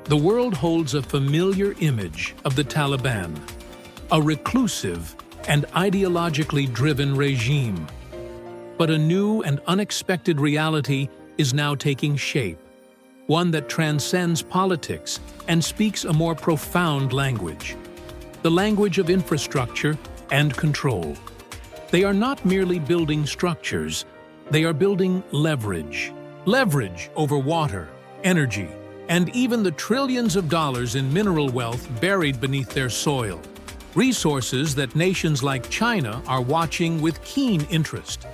The world holds a familiar image of the Taliban, a reclusive and ideologically driven regime. But a new and unexpected reality is now taking shape, one that transcends politics and speaks a more profound language, the language of infrastructure and control. They are not merely building structures, they are building leverage. Leverage over water, energy, and even the trillions of dollars in mineral wealth buried beneath their soil. Resources that nations like China are watching with keen interest.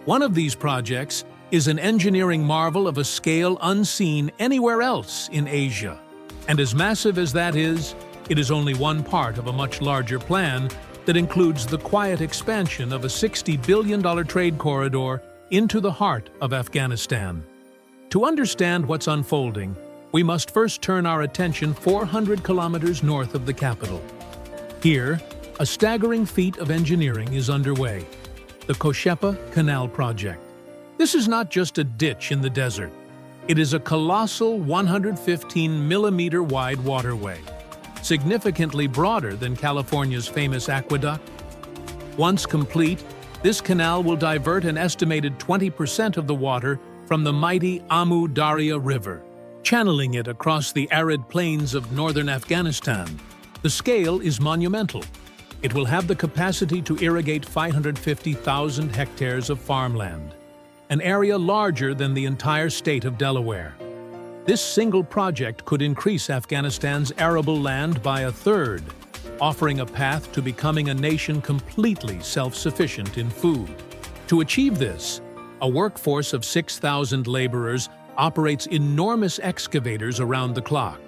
One of these projects is an engineering marvel of a scale unseen anywhere else in Asia. And as massive as that is, it is only one part of a much larger plan that includes the quiet expansion of a $60 billion trade corridor into the heart of Afghanistan. To understand what's unfolding, we must first turn our attention 400 kilometers north of the capital. Here, a staggering feat of engineering is underway: the Koshepa Canal project. This is not just a ditch in the desert. It is a colossal 115-millimeter wide waterway, significantly broader than California's famous aqueduct. Once complete, this canal will divert an estimated 20% of the water from the mighty Amu Darya River, channeling it across the arid plains of northern Afghanistan. The scale is monumental. It will have the capacity to irrigate 550,000 hectares of farmland, an area larger than the entire state of Delaware. This single project could increase Afghanistan's arable land by a third, offering a path to becoming a nation completely self-sufficient in food. To achieve this, a workforce of 6,000 laborers operates enormous excavators around the clock,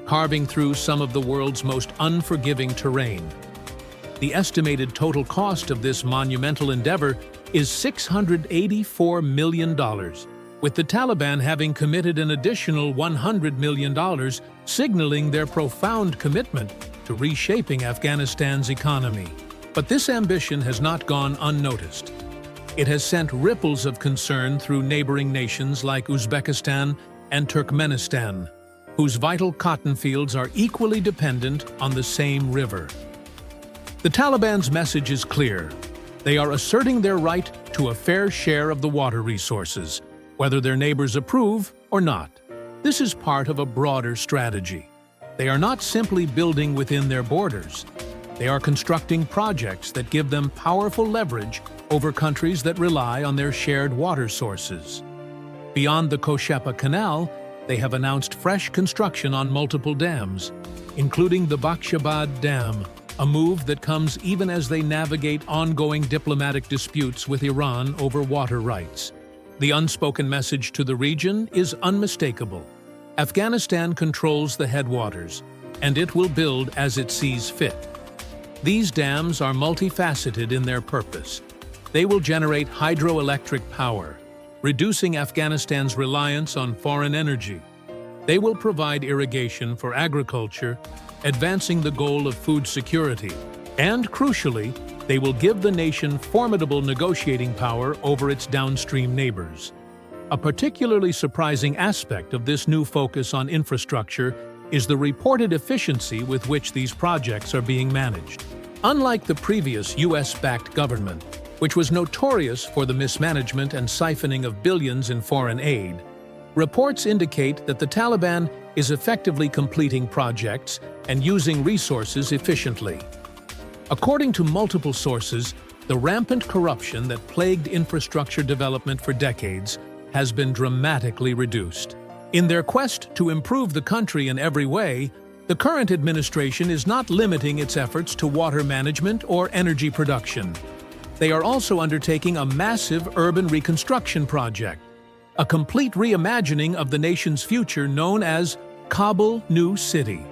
carving through some of the world's most unforgiving terrain. The estimated total cost of this monumental endeavor is $684 million, with the Taliban having committed an additional $100 million, signaling their profound commitment to reshaping Afghanistan's economy. But this ambition has not gone unnoticed. It has sent ripples of concern through neighboring nations like Uzbekistan and Turkmenistan, whose vital cotton fields are equally dependent on the same river. The Taliban's message is clear. They are asserting their right to a fair share of the water resources, whether their neighbors approve or not. This is part of a broader strategy. They are not simply building within their borders. They are constructing projects that give them powerful leverage over countries that rely on their shared water sources. Beyond the Koshepa Canal, they have announced fresh construction on multiple dams, including the Bakhshabad Dam, a move that comes even as they navigate ongoing diplomatic disputes with Iran over water rights. The unspoken message to the region is unmistakable. Afghanistan controls the headwaters, and it will build as it sees fit. These dams are multifaceted in their purpose. They will generate hydroelectric power, reducing Afghanistan's reliance on foreign energy. They will provide irrigation for agriculture, advancing the goal of food security. And crucially, they will give the nation formidable negotiating power over its downstream neighbors. A particularly surprising aspect of this new focus on infrastructure is the reported efficiency with which these projects are being managed. Unlike the previous US-backed government, which was notorious for the mismanagement and siphoning of billions in foreign aid, reports indicate that the Taliban is effectively completing projects and using resources efficiently. According to multiple sources, the rampant corruption that plagued infrastructure development for decades has been dramatically reduced. In their quest to improve the country in every way, the current administration is not limiting its efforts to water management or energy production. They are also undertaking a massive urban reconstruction project, a complete reimagining of the nation's future known as Kabul New City.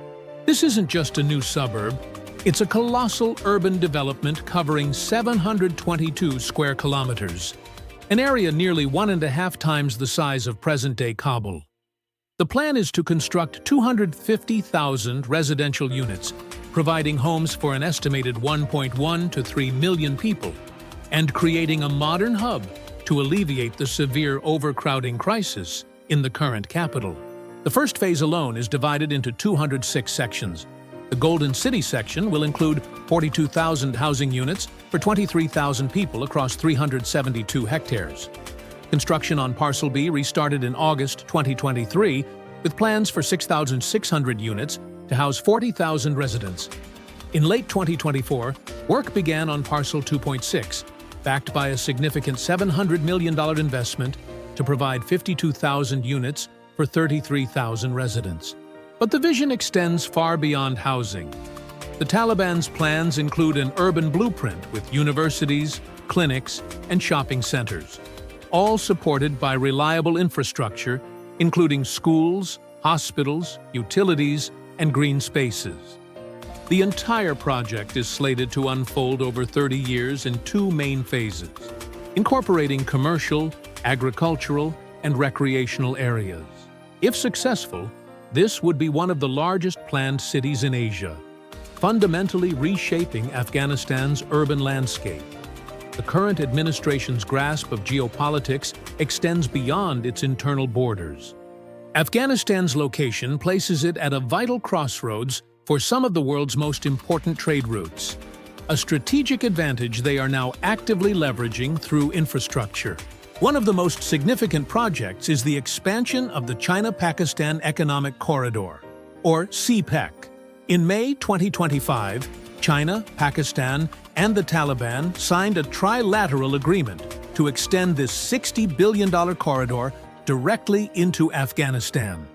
This isn't just a new suburb, it's a colossal urban development covering 722 square kilometers, an area nearly 1.5 times the size of present-day Kabul. The plan is to construct 250,000 residential units, providing homes for an estimated 1.1 to 3 million people, and creating a modern hub to alleviate the severe overcrowding crisis in the current capital. The first phase alone is divided into 206 sections. The Golden City section will include 42,000 housing units for 23,000 people across 372 hectares. Construction on Parcel B restarted in August 2023, with plans for 6,600 units to house 40,000 residents. In late 2024, work began on Parcel 2.6, backed by a significant $700 million investment to provide 52,000 units for 33,000 residents. But the vision extends far beyond housing. The Taliban's plans include an urban blueprint with universities, clinics, and shopping centers, all supported by reliable infrastructure, including schools, hospitals, utilities, and green spaces. The entire project is slated to unfold over 30 years in two main phases, incorporating commercial, agricultural, and recreational areas. If successful, this would be one of the largest planned cities in Asia, fundamentally reshaping Afghanistan's urban landscape. The current administration's grasp of geopolitics extends beyond its internal borders. Afghanistan's location places it at a vital crossroads for some of the world's most important trade routes, a strategic advantage they are now actively leveraging through infrastructure. One of the most significant projects is the expansion of the China-Pakistan Economic Corridor, or CPEC. In May 2025, China, Pakistan, and the Taliban signed a trilateral agreement to extend this $60 billion corridor directly into Afghanistan.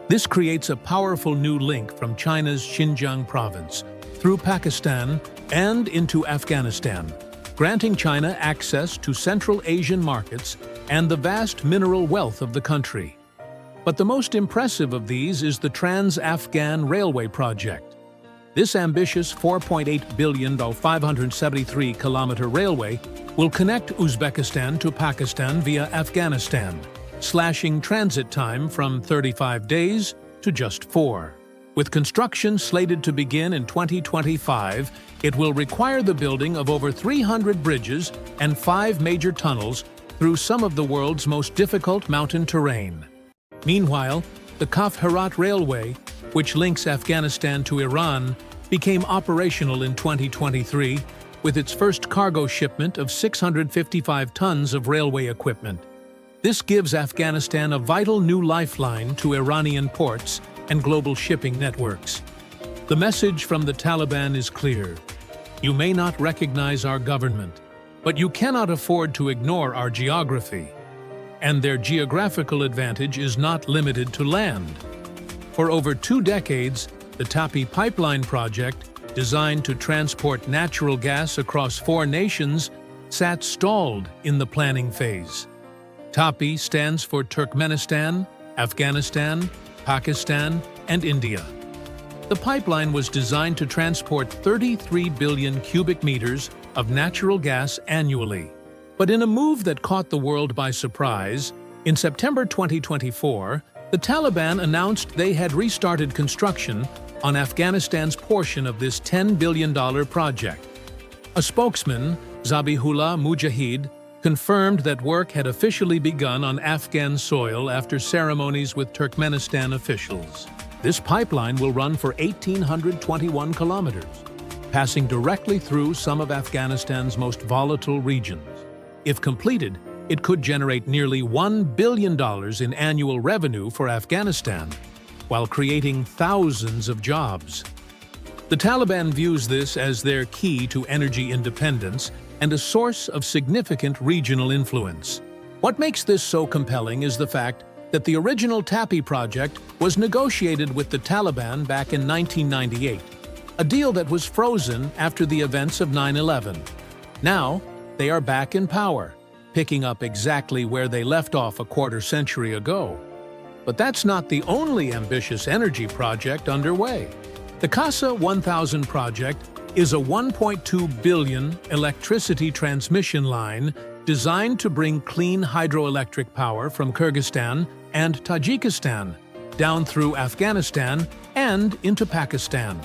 This creates a powerful new link from China's Xinjiang province through Pakistan and into Afghanistan, granting China access to Central Asian markets and the vast mineral wealth of the country. But the most impressive of these is the Trans-Afghan Railway project. This ambitious $4.8 billion 573-kilometer railway will connect Uzbekistan to Pakistan via Afghanistan, slashing transit time from 35 days to just 4. With construction slated to begin in 2025, it will require the building of over 300 bridges and 5 major tunnels through some of the world's most difficult mountain terrain. Meanwhile, the Kaf-Herat Railway, which links Afghanistan to Iran, became operational in 2023 with its first cargo shipment of 655 tons of railway equipment. This gives Afghanistan a vital new lifeline to Iranian ports and global shipping networks. The message from the Taliban is clear. You may not recognize our government, but you cannot afford to ignore our geography. And their geographical advantage is not limited to land. For over 2 decades, the Tapi pipeline project, designed to transport natural gas across 4 nations, sat stalled in the planning phase. Tapi stands for Turkmenistan, Afghanistan, Pakistan, and India. The pipeline was designed to transport 33 billion cubic meters of natural gas annually. But in a move that caught the world by surprise, in September 2024, the Taliban announced they had restarted construction on Afghanistan's portion of this $10 billion project. A spokesman, Zabihullah Mujahid, confirmed that work had officially begun on Afghan soil after ceremonies with Turkmenistan officials. This pipeline will run for 1,821 kilometers, passing directly through some of Afghanistan's most volatile regions. If completed, it could generate nearly $1 billion in annual revenue for Afghanistan, while creating thousands of jobs. The Taliban views this as their key to energy independence and a source of significant regional influence. What makes this so compelling is the fact that the original Tapi project was negotiated with the Taliban back in 1998, a deal that was frozen after the events of 9/11. Now, they are back in power, picking up exactly where they left off a quarter century ago. But that's not the only ambitious energy project underway. The Casa 1000 project is a $1.2 billion electricity transmission line designed to bring clean hydroelectric power from Kyrgyzstan and Tajikistan down through Afghanistan and into Pakistan.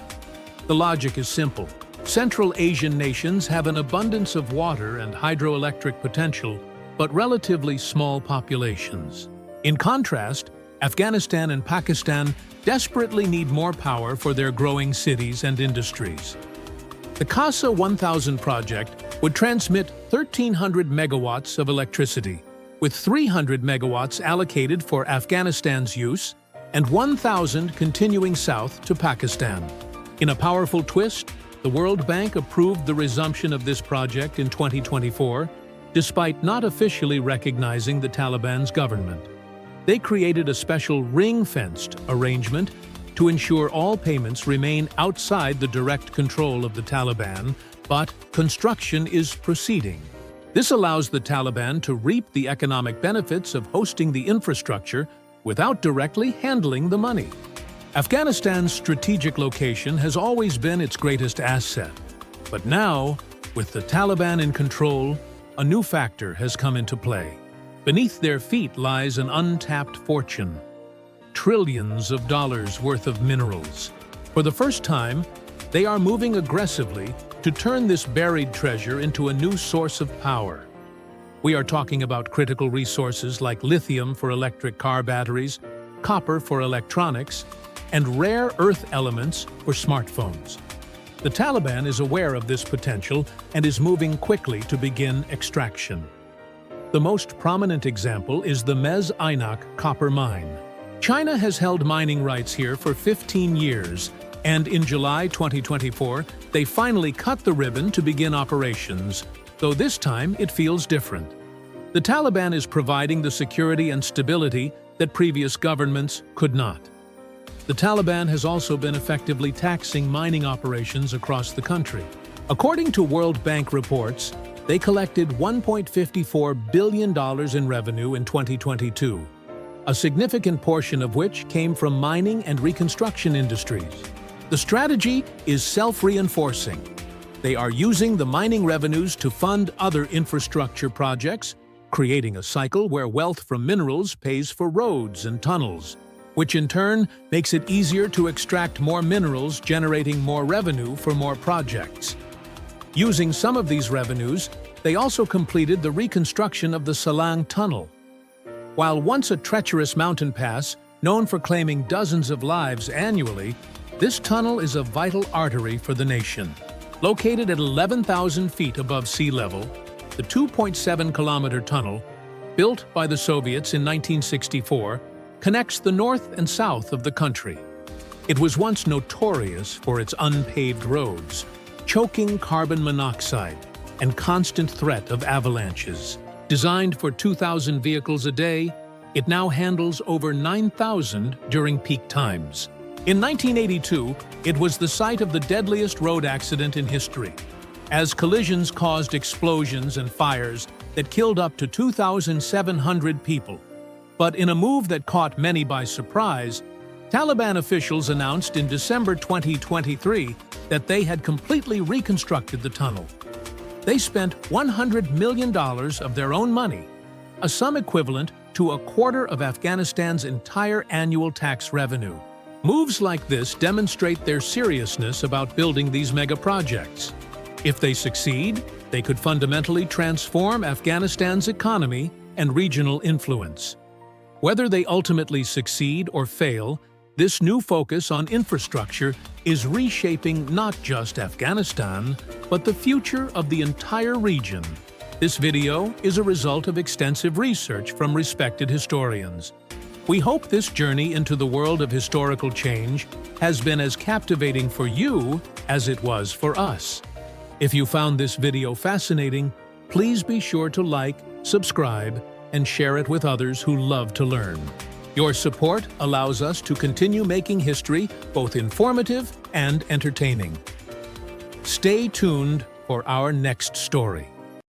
The logic is simple. Central Asian nations have an abundance of water and hydroelectric potential, but relatively small populations. In contrast, Afghanistan and Pakistan desperately need more power for their growing cities and industries. The CASA 1000 project would transmit 1,300 megawatts of electricity, with 300 megawatts allocated for Afghanistan's use and 1,000 continuing south to Pakistan. In a powerful twist, the World Bank approved the resumption of this project in 2024, despite not officially recognizing the Taliban's government. They created a special ring-fenced arrangement to ensure all payments remain outside the direct control of the Taliban, but construction is proceeding. This allows the Taliban to reap the economic benefits of hosting the infrastructure without directly handling the money. Afghanistan's strategic location has always been its greatest asset. But now, with the Taliban in control, a new factor has come into play. Beneath their feet lies an untapped fortune. Trillions of dollars worth of minerals. For the first time, they are moving aggressively to turn this buried treasure into a new source of power. We are talking about critical resources like lithium for electric car batteries, copper for electronics, and rare earth elements for smartphones. The Taliban is aware of this potential and is moving quickly to begin extraction. The most prominent example is the Mez Aynak copper mine. China has held mining rights here for 15 years, and in July 2024, they finally cut the ribbon to begin operations, though this time it feels different. The Taliban is providing the security and stability that previous governments could not. The Taliban has also been effectively taxing mining operations across the country. According to World Bank reports, they collected $1.54 billion in revenue in 2022, a significant portion of which came from mining and reconstruction industries. The strategy is self-reinforcing. They are using the mining revenues to fund other infrastructure projects, creating a cycle where wealth from minerals pays for roads and tunnels, which in turn makes it easier to extract more minerals, generating more revenue for more projects. Using some of these revenues, they also completed the reconstruction of the Salang Tunnel. While once a treacherous mountain pass, known for claiming dozens of lives annually, this tunnel is a vital artery for the nation. Located at 11,000 feet above sea level, the 2.7-kilometer tunnel, built by the Soviets in 1964, connects the north and south of the country. It was once notorious for its unpaved roads, choking carbon monoxide, and constant threat of avalanches. Designed for 2,000 vehicles a day, it now handles over 9,000 during peak times. In 1982, it was the site of the deadliest road accident in history, as collisions caused explosions and fires that killed up to 2,700 people. But in a move that caught many by surprise, Taliban officials announced in December 2023 that they had completely reconstructed the tunnel. They spent $100 million of their own money, a sum equivalent to a quarter of Afghanistan's entire annual tax revenue. Moves like this demonstrate their seriousness about building these mega projects. If they succeed, they could fundamentally transform Afghanistan's economy and regional influence. Whether they ultimately succeed or fail, this new focus on infrastructure is reshaping not just Afghanistan, but the future of the entire region. This video is a result of extensive research from respected historians. We hope this journey into the world of historical change has been as captivating for you as it was for us. If you found this video fascinating, please be sure to like, subscribe, and share it with others who love to learn. Your support allows us to continue making history both informative and entertaining. Stay tuned for our next story.